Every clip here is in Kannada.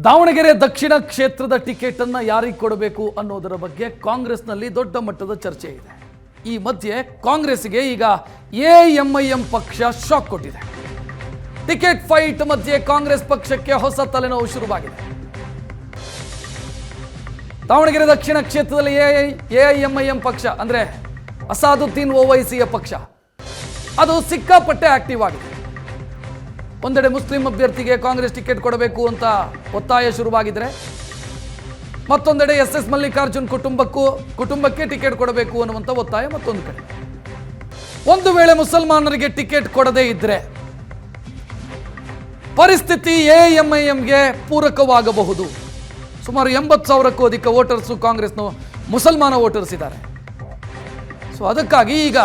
ದಾವಣಗೆರೆ ದಕ್ಷಿಣ ಕ್ಷೇತ್ರದ ಟಿಕೆಟ್ ಅನ್ನು ಯಾರಿಗೆ ಕೊಡಬೇಕು ಅನ್ನೋದರ ಬಗ್ಗೆ ಕಾಂಗ್ರೆಸ್ನಲ್ಲಿ ದೊಡ್ಡ ಮಟ್ಟದ ಚರ್ಚೆ ಇದೆ. ಈ ಮಧ್ಯೆ ಕಾಂಗ್ರೆಸ್ಗೆ ಈಗ ಎಎಂಐಎಂ ಪಕ್ಷ ಶಾಕ್ ಕೊಟ್ಟಿದೆ. ಟಿಕೆಟ್ ಫೈಟ್ ಮಧ್ಯೆ ಕಾಂಗ್ರೆಸ್ ಪಕ್ಷಕ್ಕೆ ಹೊಸ ತಲೆನೋವು ಶುರುವಾಗಿದೆ. ದಾವಣಗೆರೆ ದಕ್ಷಿಣ ಕ್ಷೇತ್ರದಲ್ಲಿ ಎಐಎಂಐಎಂ ಪಕ್ಷ ಅಂದ್ರೆ ಅಸಾದುದ್ದೀನ್ ಓವೈಸಿಯ ಪಕ್ಷ ಅದು ಸಿಕ್ಕಾಪಟ್ಟೆ ಆಕ್ಟಿವ್ ಆಗಿದೆ. ಒಂದೆಡೆ ಮುಸ್ಲಿಂ ಅಭ್ಯರ್ಥಿಗೆ ಕಾಂಗ್ರೆಸ್ ಟಿಕೆಟ್ ಕೊಡಬೇಕು ಅಂತ ಒತ್ತಾಯ ಶುರುವಾಗಿದ್ರೆ, ಮತ್ತೊಂದೆಡೆ ಎಸ್ ಮಲ್ಲಿಕಾರ್ಜುನ್ ಕುಟುಂಬಕ್ಕೆ ಟಿಕೆಟ್ ಕೊಡಬೇಕು ಅನ್ನುವಂಥ ಒತ್ತಾಯ ಮತ್ತೊಂದು ಕಡೆ. ಒಂದು ವೇಳೆ ಮುಸಲ್ಮಾನರಿಗೆ ಟಿಕೆಟ್ ಕೊಡದೇ ಇದ್ರೆ ಪರಿಸ್ಥಿತಿ ಎಐಎಂಐಎಂಗೆ ಪೂರಕವಾಗಬಹುದು. ಸುಮಾರು 80,000ಕ್ಕೂ ಅಧಿಕ ವೋಟರ್ಸು ಕಾಂಗ್ರೆಸ್ನ ಮುಸಲ್ಮಾನ ವೋಟರ್ಸ್ ಇದ್ದಾರೆ. ಸೊ ಅದಕ್ಕಾಗಿ ಈಗ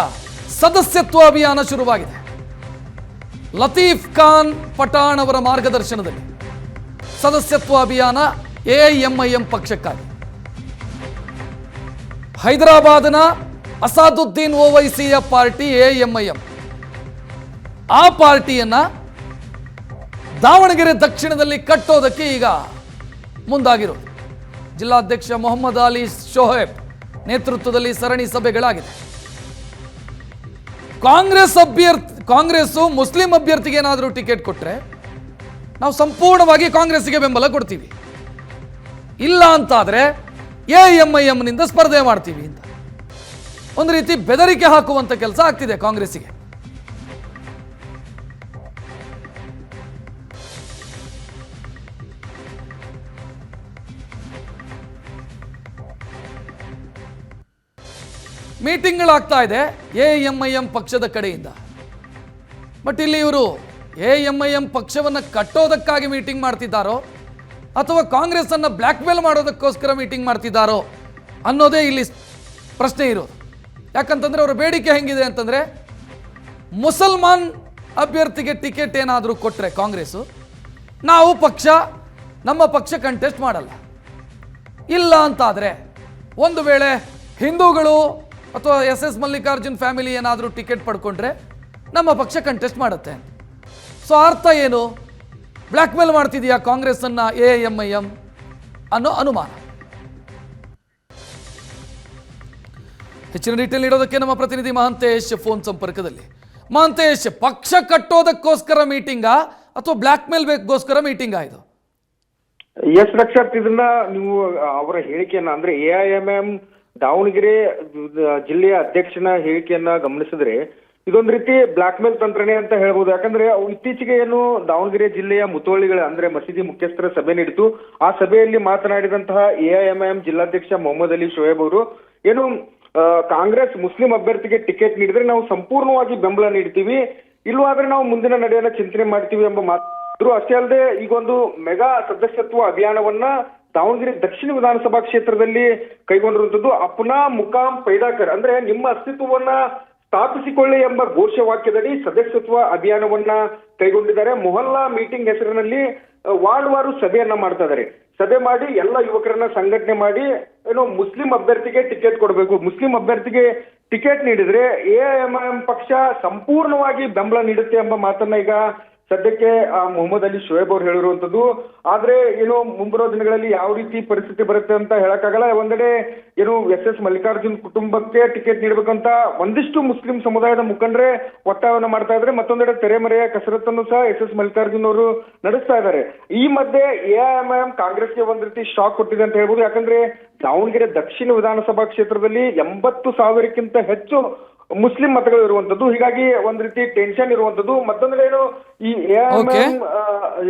ಸದಸ್ಯತ್ವ ಅಭಿಯಾನ ಶುರುವಾಗಿದೆ. ಲತೀಫ್ ಖಾನ್ ಪಠಾಣ್ ಅವರ ಮಾರ್ಗದರ್ಶನದಲ್ಲಿ ಸದಸ್ಯತ್ವ ಅಭಿಯಾನ ಎಐಎಂಐಎಂ ಪಕ್ಷಕ್ಕಾಗಿ. ಹೈದರಾಬಾದ್ನ ಅಸಾದುದ್ದೀನ್ ಓವೈಸಿಯ ಪಾರ್ಟಿ ಎಐಎಂಐಎಂ, ಆ ಪಾರ್ಟಿಯನ್ನ ದಾವಣಗೆರೆ ದಕ್ಷಿಣದಲ್ಲಿ ಕಟ್ಟೋದಕ್ಕೆ ಈಗ ಮುಂದಾಗಿರೋದು. ಜಿಲ್ಲಾಧ್ಯಕ್ಷ ಮೊಹಮ್ಮದ್ ಅಲಿ ಶೋಹೇಬ್ ನೇತೃತ್ವದಲ್ಲಿ ಸರಣಿ ಸಭೆಗಳಾಗಿದೆ. ಕಾಂಗ್ರೆಸ್ಸು ಮುಸ್ಲಿಂ ಅಭ್ಯರ್ಥಿಗೆ ಏನಾದರೂ ಟಿಕೆಟ್ ಕೊಟ್ಟರೆ ನಾವು ಸಂಪೂರ್ಣವಾಗಿ ಕಾಂಗ್ರೆಸ್ಸಿಗೆ ಬೆಂಬಲ ಕೊಡ್ತೀವಿ, ಇಲ್ಲ ಅಂತಾದರೆ ಎಐಎಂಐಎಂನಿಂದ ಸ್ಪರ್ಧೆ ಮಾಡ್ತೀವಿ ಅಂತ ಒಂದು ರೀತಿ ಬೆದರಿಕೆ ಹಾಕುವಂಥ ಕೆಲಸ ಆಗ್ತಿದೆ ಕಾಂಗ್ರೆಸ್ಸಿಗೆ. ಮೀಟಿಂಗ್ಗಳಾಗ್ತಾ ಇದೆ ಎಐಎಂಐಎಂ ಪಕ್ಷದ ಕಡೆಯಿಂದ. ಬಟ್ ಇಲ್ಲಿ ಇವರು ಎಐಎಂಐಎಂ ಪಕ್ಷವನ್ನು ಕಟ್ಟೋದಕ್ಕಾಗಿ ಮೀಟಿಂಗ್ ಮಾಡ್ತಿದ್ದಾರೋ ಅಥವಾ ಕಾಂಗ್ರೆಸ್ ಅನ್ನು ಬ್ಲ್ಯಾಕ್ ಮೇಲ್ ಮಾಡೋದಕ್ಕೋಸ್ಕರ ಮೀಟಿಂಗ್ ಮಾಡ್ತಿದ್ದಾರೋ ಅನ್ನೋದೇ ಇಲ್ಲಿ ಪ್ರಶ್ನೆ ಇರೋದು. ಯಾಕಂತಂದ್ರೆ ಅವರ ಬೇಡಿಕೆ ಹೆಂಗಿದೆ ಅಂತಂದ್ರೆ, ಮುಸಲ್ಮಾನ್ ಅಭ್ಯರ್ಥಿಗೆ ಟಿಕೆಟ್ ಏನಾದರೂ ಕೊಟ್ಟರೆ ಕಾಂಗ್ರೆಸ್ಸು, ನಾವು ನಮ್ಮ ಪಕ್ಷ ಕಂಟೆಸ್ಟ್ ಮಾಡಲ್ಲ. ಇಲ್ಲ ಅಂತಾದರೆ ಒಂದು ವೇಳೆ ಹಿಂದೂಗಳು ಅಥವಾ ಎಸ್ ಮಲ್ಲಿಕಾರ್ಜುನ್ ಫ್ಯಾಮಿಲಿ ಏನಾದರೂ ಟಿಕೆಟ್ ಪಡ್ಕೊಂಡ್ರೆ ನಮ್ಮ ಪಕ್ಷ ಕಂಟೆಸ್ಟ್ ಮಾಡುತ್ತೆ. ಸೊ ಅರ್ಥ ಏನು? ಬ್ಲ್ಯಾಕ್ ಮೇಲ್ ಮಾಡ್ತಿದೆಯಾ ಕಾಂಗ್ರೆಸ್ ಅನ್ನ ಎಐಎಂಐಎಂ ಅನ್ನೋ ಅನುಮಾನ. ಹೆಚ್ಚಿನ ಡೀಟೇಲ್ ನೀಡೋದಕ್ಕೆ ನಮ್ಮ ಪ್ರತಿನಿಧಿ ಮಹಂತೇಶ್ ಫೋನ್ ಸಂಪರ್ಕದಲ್ಲಿ. ಮಹಂತೇಶ್, ಪಕ್ಷ ಕಟ್ಟೋದಕ್ಕೋಸ್ಕರ ಮೀಟಿಂಗಾ ಅಥವಾ ಬ್ಲ್ಯಾಕ್ ಮೇಲ್ ಬೇಕೋಸ್ಕರ ಮೀಟಿಂಗಾ ಇದು? ಎಸ್ ರಕ್ಷತ್, ಇದನ್ನ ನೀವು ಅವರ ಹೇಳಿಕೆಯನ್ನ ಅಂದ್ರೆ ಎಐಎಂಐಎಂ ದಾವಣಗೆರೆ ಜಿಲ್ಲೆಯ ಅಧ್ಯಕ್ಷನ ಹೇಳಿಕೆಯನ್ನ ಗಮನಿಸಿದ್ರೆ ಇದೊಂದು ರೀತಿ ಬ್ಲಾಕ್ ಮೇಲ್ ತಂತ್ರನೇ ಅಂತ ಹೇಳ್ಬೋದು. ಯಾಕಂದ್ರೆ ಇತ್ತೀಚೆಗೆ ಏನು ದಾವಣಗೆರೆ ಜಿಲ್ಲೆಯ ಮುತೋಳಿಗಳ ಅಂದ್ರೆ ಮಸೀದಿ ಮುಖ್ಯಸ್ಥರ ಸಭೆ ನಡೆಯಿತು. ಆ ಸಭೆಯಲ್ಲಿ ಮಾತನಾಡಿದಂತಹ ಎಐಎಂಐಎಂ ಜಿಲ್ಲಾಧ್ಯಕ್ಷ ಮೊಹಮ್ಮದ್ ಅಲಿ ಶೋಯೇಬ್ ಅವರು ಏನು ಕಾಂಗ್ರೆಸ್ ಮುಸ್ಲಿಂ ಅಭ್ಯರ್ಥಿಗೆ ಟಿಕೆಟ್ ನೀಡಿದ್ರೆ ನಾವು ಸಂಪೂರ್ಣವಾಗಿ ಬೆಂಬಲ ನೀಡ್ತೀವಿ, ಇಲ್ವಾದ್ರೆ ನಾವು ಮುಂದಿನ ನಡೆಯನ್ನ ಚಿಂತನೆ ಮಾಡ್ತೀವಿ ಎಂಬ ಮಾತು. ಅಷ್ಟೇ ಅಲ್ಲದೆ ಈಗ ಒಂದು ಮೆಗಾ ಸದಸ್ಯತ್ವ ಅಭಿಯಾನವನ್ನ ದಾವಣಗೆರೆ ದಕ್ಷಿಣ ವಿಧಾನಸಭಾ ಕ್ಷೇತ್ರದಲ್ಲಿ ಕೈಗೊಂಡಿರುವಂತದ್ದು. ಅಪ್ನಾ ಮುಕಾಂ ಪೈದಾಕರ್ ಅಂದ್ರೆ ನಿಮ್ಮ ಅಸ್ತಿತ್ವವನ್ನ ಸ್ಥಾಪಿಸಿಕೊಳ್ಳಿ ಎಂಬ ಘೋಷವಾಕ್ಯದಡಿ ಸದಸ್ಯತ್ವ ಅಭಿಯಾನವನ್ನ ಕೈಗೊಂಡಿದ್ದಾರೆ. ಮೊಹಲ್ಲಾ ಮೀಟಿಂಗ್ ಹೆಸರಿನಲ್ಲಿ ವಾರ್ಡ್ ಸಭೆಯನ್ನ ಮಾಡ್ತಾ ಇದ್ದಾರೆ. ಸಭೆ ಮಾಡಿ ಎಲ್ಲ ಯುವಕರನ್ನ ಸಂಘಟನೆ ಮಾಡಿ ಏನು ಮುಸ್ಲಿಂ ಅಭ್ಯರ್ಥಿಗೆ ಟಿಕೆಟ್ ಕೊಡಬೇಕು, ಮುಸ್ಲಿಂ ಅಭ್ಯರ್ಥಿಗೆ ಟಿಕೆಟ್ ನೀಡಿದ್ರೆ ಎಐಎಂಐಎಂ ಪಕ್ಷ ಸಂಪೂರ್ಣವಾಗಿ ಬೆಂಬಲ ನೀಡುತ್ತೆ ಎಂಬ ಮಾತನ್ನ ಈಗ ಸದ್ಯಕ್ಕೆ ಮೊಹಮ್ಮದ್ ಅಲಿ ಶೋಯೇಬ್ ಅವರು ಹೇಳಿರುವಂತದ್ದು. ಆದ್ರೆ ಏನು ಮುಂಬರುವ ದಿನಗಳಲ್ಲಿ ಯಾವ ರೀತಿ ಪರಿಸ್ಥಿತಿ ಬರುತ್ತೆ ಅಂತ ಹೇಳಕ್ಕಾಗಲ್ಲ. ಒಂದೆಡೆ ಏನು ಎಸ್ ಮಲ್ಲಿಕಾರ್ಜುನ್ ಕುಟುಂಬಕ್ಕೆ ಟಿಕೆಟ್ ನೀಡಬೇಕಂತ ಒಂದಿಷ್ಟು ಮುಸ್ಲಿಂ ಸಮುದಾಯದ ಮುಖಂಡರೇ ಒತ್ತಾಯವನ್ನು ಮಾಡ್ತಾ ಇದ್ದಾರೆ. ಮತ್ತೊಂದೆಡೆ ತೆರೆಮರೆಯ ಕಸರತ್ತನ್ನು ಸಹ ಎಸ್ ಮಲ್ಲಿಕಾರ್ಜುನ್ ಅವರು ನಡೆಸ್ತಾ ಇದ್ದಾರೆ. ಈ ಮಧ್ಯೆ ಎಐಎಂಐಎಂ ಕಾಂಗ್ರೆಸ್ಗೆ ಒಂದ್ ರೀತಿ ಶಾಕ್ ಕೊಟ್ಟಿದೆ ಅಂತ ಹೇಳ್ಬೋದು. ಯಾಕಂದ್ರೆ ದಾವಣಗೆರೆ ದಕ್ಷಿಣ ವಿಧಾನಸಭಾ ಕ್ಷೇತ್ರದಲ್ಲಿ 80,000ಕ್ಕಿಂತ ಹೆಚ್ಚು ಮುಸ್ಲಿಂ ಮತಗಳು ಇರುವಂತದ್ದು. ಹೀಗಾಗಿ ಒಂದ್ ರೀತಿ ಟೆನ್ಷನ್ ಇರುವಂತದ್ದು. ಮತ್ತೊಂದ್ರೆ ಏನು ಈ ಎಐಎಂಐಎಂ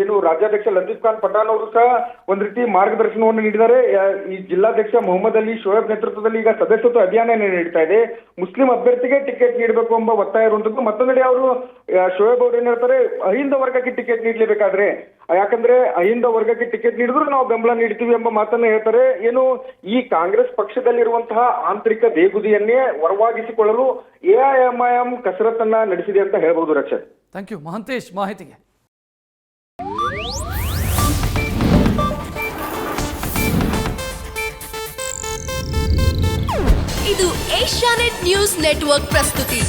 ಏನು ರಾಜ್ಯಾಧ್ಯಕ್ಷ ಲತೀಫ್ ಖಾನ್ ಪಠಾಣ್ ಅವರು ಸಹ ಒಂದ್ ರೀತಿ ಮಾರ್ಗದರ್ಶನವನ್ನು ನೀಡಿದ್ದಾರೆ. ಈ ಜಿಲ್ಲಾಧ್ಯಕ್ಷ ಮೊಹಮ್ಮದ್ ಅಲಿ ಶೋಯೇಬ್ ನೇತೃತ್ವದಲ್ಲಿ ಈಗ ಸದಸ್ಯತ್ವ ಅಭಿಯಾನ ನೀಡ್ತಾ ಇದೆ. ಮುಸ್ಲಿಂ ಅಭ್ಯರ್ಥಿಗೆ ಟಿಕೆಟ್ ನೀಡಬೇಕು ಎಂಬ ಒತ್ತಾಯ ಇರುವಂತದ್ದು. ಮತ್ತೊಂದೆಡೆ ಅವರು ಶೋಯೇಬ್ ಅವರು ಏನ್ ಹೇಳ್ತಾರೆ, ಅಹಿಂದ ವರ್ಗಕ್ಕೆ ಟಿಕೆಟ್ ನೀಡಲೇಬೇಕಾದ್ರೆ, ಯಾಕಂದ್ರೆ ಅಹಿಂದ ವರ್ಗಕ್ಕೆ ಟಿಕೆಟ್ ನೀಡಿದ್ರು ನಾವು ಬೆಂಬಲ ನೀಡ್ತೀವಿ ಎಂಬ ಮಾತನ್ನ ಹೇಳ್ತಾರೆ. ಏನು ಈ ಕಾಂಗ್ರೆಸ್ ಪಕ್ಷದಲ್ಲಿರುವಂತಹ ಆಂತರಿಕ ಬೇಗುದಿಯನ್ನೇ ಹೊರವಾಗಿಸಿಕೊಳ್ಳಲು ಎಐಎಂಐಎಂ ಕಸರತ್ತನ್ನ ನಡೆಸಿದೆ ಅಂತ ಹೇಳ್ಬಹುದು. ರಕ್ಷತ್, ಥ್ಯಾಂಕ್ ಯು ಮಹಂತೇಶ್ ಮಾಹಿತಿಗೆ. ಇದು ಏಷ್ಯಾನೆಟ್ ನ್ಯೂಸ್ ನೆಟ್ವರ್ಕ್ ಪ್ರಸ್ತುತಿ.